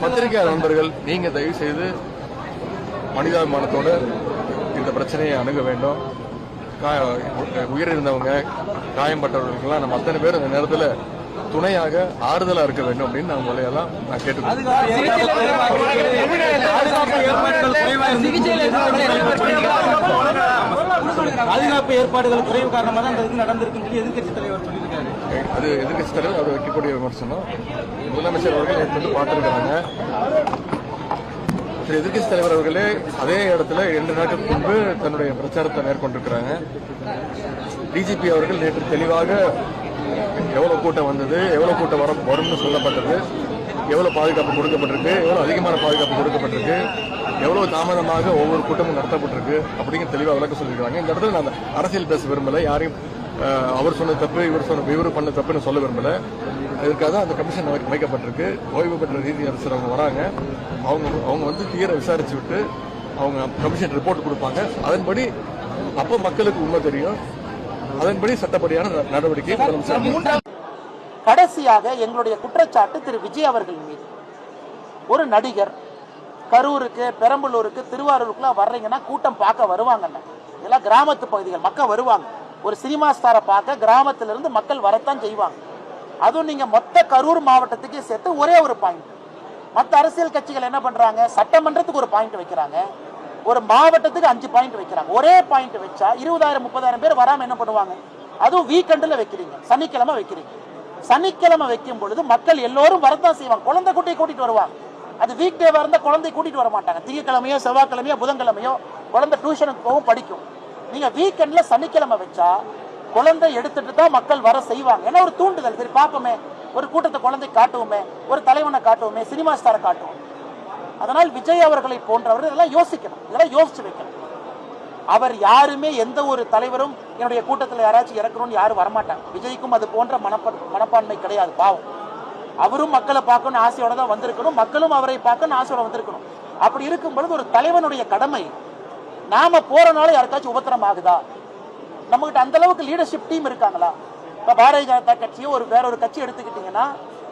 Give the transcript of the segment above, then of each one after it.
பத்திரிகை நண்பர்கள், நீங்க தயவு செய்து மனிதாபிமானத்தோட இந்த பிரச்சனையை அணுக வேண்டும். உயிரிழந்தவங்க, காயம்பட்டவர்களுக்கெல்லாம் நம்ம அத்தனை பேர் இந்த நேரத்தில் துணையாக ஆறுதலா இருக்க வேண்டும் அப்படின்னு நான் உங்களையெல்லாம் நான் கேட்டுக்கிறேன். பாதுகாப்பு ஏற்பாடுகள் குறைவு காரணமாக தான் இந்த நடந்திருக்கு எதிர்கட்சித் தலைவர் சொல்லியிருக்காரு. அது எதிர்கட்சித் தலைவர் அவர் வைக்கக்கூடிய விமர்சனம். முதலமைச்சர் அவர்கள் நேற்று பார்த்திருக்கிறாங்க. திரு எதிர்கட்சித் தலைவர் அவர்களே அதே இடத்துல 2 நாட்களுக்கு முன்பு தன்னுடைய பிரச்சாரத்தை மேற்கொண்டிருக்கிறாங்க. டிஜிபி அவர்கள் நேற்று தெளிவாக எவ்வளவு கூட்டம் வந்தது, எவ்வளவு கூட்டம் வரும்னு சொல்லப்பட்டது, எவ்வளவு பாதுகாப்பு கொடுக்கப்பட்டிருக்கு, எவ்வளவு அதிகமான பாதுகாப்பு கொடுக்கப்பட்டிருக்கு, எவ்வளவு தாமதமாக ஒவ்வொரு கூட்டமும் நடத்தப்பட்டிருக்கு அப்படிங்கிற தெளிவாக விளக்க சொல்லியிருக்காங்க. இந்த இடத்துல நான் அரசியல் பேச விரும்பல, யாரையும் அவர் சொன்ன தப்பு இவர் பண்ண தப்புன்னு சொல்ல விரும்பல. இதற்காக அந்த கமிஷன் அமைக்கப்பட்டிருக்கு. ஓய்வு பெற்ற நீதியரசர் அவங்க வராங்க. அவங்க வந்து தீர விசாரிச்சு விட்டு அவங்க கமிஷன் ரிப்போர்ட் கொடுப்பாங்க. அதன்படி அப்போ மக்களுக்கு உண்மை தெரியும். அதன்படி சட்டப்படியான நடவடிக்கை முதலமைச்சர். கடைசியாக எங்களுடைய குற்றச்சாட்டு திரு விஜய் அவர்கள் மீது. ஒரு நடிகர் கரூருக்கு, பெரம்பலூருக்கு, திருவாரூருக்குலாம் வர்றீங்கன்னா கூட்டம் பார்க்க வருவாங்கண்ணா. இதெல்லாம் கிராமத்து பகுதிகள், மக்கள் வருவாங்க. ஒரு சினிமா ஸ்டாரை பார்க்க கிராமத்திலிருந்து மக்கள் வரத்தான் செய்வாங்க. அதுவும் நீங்க மொத்த கரூர் மாவட்டத்துக்கே சேர்த்து ஒரே ஒரு பாயிண்ட். மற்ற அரசியல் கட்சிகள் என்ன பண்றாங்க, சட்டமன்றத்துக்கு ஒரு பாயிண்ட் வைக்கிறாங்க, ஒரு மாவட்டத்துக்கு 5 பாயிண்ட் வைக்கிறாங்க. ஒரே பாயிண்ட் வச்சா 20,000-30,000 பேர் வராம என்ன பண்ணுவாங்க? அதுவும் வீக்கெண்ட்ல வைக்கிறீங்க, சனிக்கிழமை வைக்கிறீங்க. சனிக்கிழமை வைக்கும் பொழுது மக்கள் எல்லோரும் வரத்தான் செய்வாங்க. குழந்தை குட்டியை கூட்டிட்டு வருவாங்க. அது வீக் டேவா இருந்தா குழந்தை கூட்டிட்டு வர மாட்டாங்க. திங்கக்கிழமையோ செவ்வாய்க்கிழமையோ புதன்கிழமையோ குழந்தை டியூஷனுக்கு போகும், படிக்கும். நீங்க வீக்கெண்ட்ல சனிக்கிழமை வச்சா குழந்தை எடுத்துட்டு தான் மக்கள் வர செய்வாங்க. ஏன்னா ஒரு தூண்டுதல். சரி பார்ப்போமே, ஒரு கூட்டத்தை குழந்தை காட்டுவோமே, ஒரு தலைவனை காட்டுவோமே, சினிமா ஸ்டாரை காட்டுவோம். அதனால் விஜய் அவர்களை போன்றவர்கள் இதெல்லாம் யோசிக்கணும், இதெல்லாம் யோசிச்சு வைக்கணும். அவர் யாருமே, எந்த ஒரு தலைவரும் என்னுடைய கூட்டத்தில் யாராச்சும் இறக்கணும்னு யாரும் வரமாட்டாங்க. விஜய்க்கும் அது போன்ற மனப்பான்மை கிடையாது. பாவம், அவரும் மக்களை பார்க்கணும் ஆசையோட தான் வந்திருக்கணும், மக்களும் அவரை பார்க்கணும் ஆசையோட வந்திருக்கணும். அப்படி இருக்கும் பொழுது ஒரு தலைவனுடைய கடமை, நாம போறனால யாருக்காச்சும் உபத்திரம் ஆகுதா? நம்ம கிட்ட அந்த அளவுக்கு லீடர்ஷிப் டீம் இருக்காங்களா? இப்ப பாரதிய ஜனதா கட்சியோ வேற ஒரு கட்சி எடுத்துக்கிட்டீங்கன்னா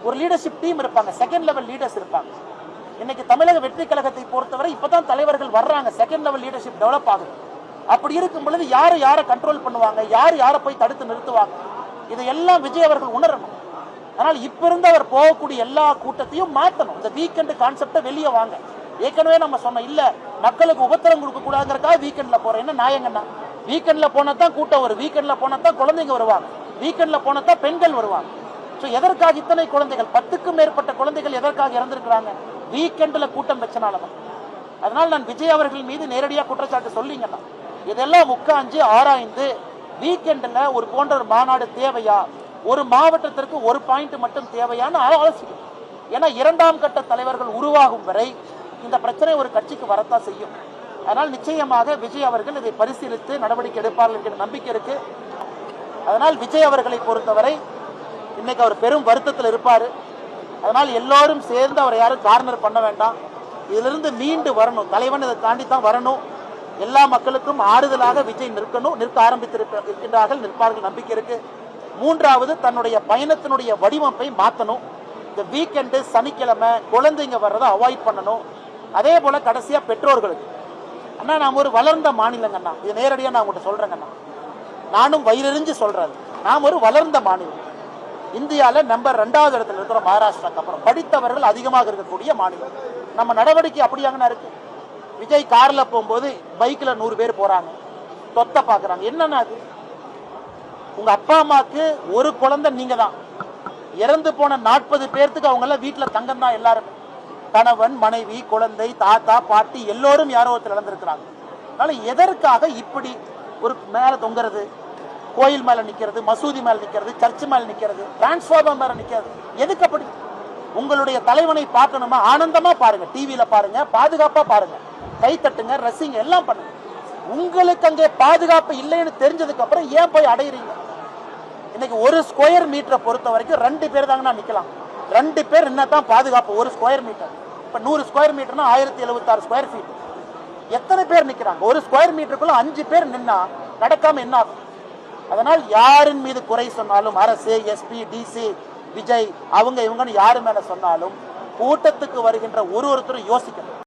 ஒரு லீடர்ஷிப் டீம் இருப்பாங்க, செகண்ட் லெவல் லீடர்ஸ் இருப்பாங்க. இன்னைக்கு தமிழக வெற்றி கழகத்தை பொறுத்தவரை இப்பதான் தலைவர்கள் வர்றாங்க, செகண்ட் லெவல் லீடர்ஷிப் டெவலப் ஆகுது. அப்படி இருக்கும் பொழுது யாரை கண்ட்ரோல் பண்ணுவாங்க, யாரை போய் தடுத்து நிறுத்துவாங்க, இதையெல்லாம் விஜய் அவர்கள் உணரணும். ஆனால் இப்ப இருந்து அவர் போகக்கூடிய எல்லா கூட்டத்தையும் மாற்றணும். இந்த வீக்கெண்ட் கான்செப்டை வெளியே வாங்க. ஏற்கனவே நம்ம சொன்னோம், இல்ல மக்களுக்கு உபத்திரம் கொடுக்க கூடாதுங்கிறதுக்காக வீக்கெண்ட்ல போறேன். என்ன நாயங்கன்னா, வீக்கெண்ட்ல போனதான் கூட்டம் வரும், வீக்கெண்ட்ல போனதான் குழந்தைங்க வருவாங்க, வீக்கெண்ட்ல போனதான் பெண்கள் வருவாங்க. எதற்காக இத்தனை குழந்தைகள், 10க்கும் மேற்பட்ட குழந்தைகள் எதற்காக இறந்திருக்கிறாங்க? வீக்கெண்ட்ல கூட்டம் வச்சனாலதான். அதனால நான் விஜய் அவர்கள் மீது நேரடியாக குற்றச்சாட்டு சொல்லிங்கன்னா இதெல்லாம் உட்கார்ந்து ஆராய்ந்து வீக்கெண்ட்ல ஒரு போன்ற ஒரு மாநாடு தேவையா, ஒரு மாவட்டத்திற்கு ஒரு பாயிண்ட் மட்டும் தேவையான ஆலோசிக்கணும். ஏன்னா 2ஆம் கட்ட தலைவர்கள் உருவாகும் வரை இந்த பிரச்சனை ஒரு கட்சிக்கு வரத்தான் செய்யும். அதனால் நிச்சயமாக விஜய் அவர்கள் இதை பரிசீலித்து நடவடிக்கை எடுப்பார்கள் என்கிற நம்பிக்கை இருக்கு. அதனால் விஜய் அவர்களை பொறுத்தவரை இன்னைக்கு அவர் பெரும் வருத்தத்தில் இருப்பாரு. அதனால் எல்லோரும் சேர்ந்து அவரை யாரும் கார்னர் பண்ண வேண்டாம். இதிலிருந்து மீண்டு வரணும். தலைவன் இதை தாண்டி தான் வரணும். எல்லா மக்களுக்கும் ஆறுதலாக விஜய் நிற்க ஆரம்பித்திருக்கின்றார்கள், நிற்பார்கள் நம்பிக்கை இருக்கு. 3வது, தன்னுடைய பயணத்தினுடைய வடிவமைப்பை மாற்றணும். இந்த வீக்கெண்டு சனிக்கிழமை குழந்தைங்க வர்றதை அவாய்ட் பண்ணணும். அதே போல கடைசியா பெற்றோர்களுக்கு, அண்ணா நாம் ஒரு வளர்ந்த மாநிலங்கண்ணா, இது நேரடியாக நான் உங்கள்கிட்ட சொல்றேங்கண்ணா, நானும் வயிறறிஞ்சு சொல்றேன், நாம் ஒரு வளர்ந்த மாநிலம். இந்தியாவில் நம்பர் 2வது இடத்துல இருக்கிற மகாராஷ்டிராக்கு அப்புறம் படித்தவர்கள் அதிகமாக இருக்கக்கூடிய மாநிலம். நம்ம நடவடிக்கை அப்படியாங்கண்ணா இருக்கு. விஜய் கார்ல போகும்போது பைக்ல 100 பேர் போறாங்க, தொத்த பாக்குறாங்க. என்னன்னா அது, உங்க அப்பா அம்மாக்கு ஒரு குழந்தை நீங்க தான். இறந்து போன 40 பேர்த்துக்கு அவங்க எல்லாம் வீட்டுல தங்கம் தான். எல்லாரும் கணவன், மனைவி, குழந்தை, தாத்தா, பாட்டி எல்லோரும் யாரோ ஒருத்தர் இழந்திருக்கிறாங்க. அதனால எதற்காக இப்படி ஒரு மேல தொங்குறது, கோயில் மேல நிக்கிறது, மசூதி மேல நிக்கிறது, சர்ச் மேல நிக்கிறது, டிரான்ஸ்ஃபார்மர் மேல நிக்கிறது, எதுக்கு அப்படி? உங்களுடைய தலைவனை பார்க்கணுமா, ஆனந்தமா பாருங்க, டிவியில பாருங்க, பாதுகாப்பா பாருங்க, கை தட்டுங்க, ரசிங்க, எல்லாம் பண்ணுங்க. உங்களுக்கு அங்கே பாதுகாப்பு இல்லைன்னு தெரிஞ்சதுக்கு அப்புறம் ஏன் போய் அடையிறீங்க? இன்னைக்கு ஒரு ஸ்கொயர் மீட்டரை பொறுத்த வரைக்கும் 2 பேர் தாங்கன்னா நிக்கலாம். 2 பேர் என்னதான் பாதுகாப்பு ஒரு ஸ்கொயர் மீட்டர். இப்ப 100 ஸ்கொயர் மீட்டர்னா 1076 ஸ்கொயர் ஃபீட். எத்தனை பேர் நிக்கிறாங்க? ஒரு ஸ்கொயர் மீட்டருக்குள்ள 5 பேர் நின்னா நடக்காம என்ன ஆகும்? அதனால் யாரின் மீது குறை சொன்னாலும், அரசு, எஸ்பி, டிசி, விஜய், அவங்க இவங்கன்னு யாரு மேல சொன்னாலும் கூட்டத்துக்கு வருகின்ற ஒருத்தரும் யோசிக்கணும்.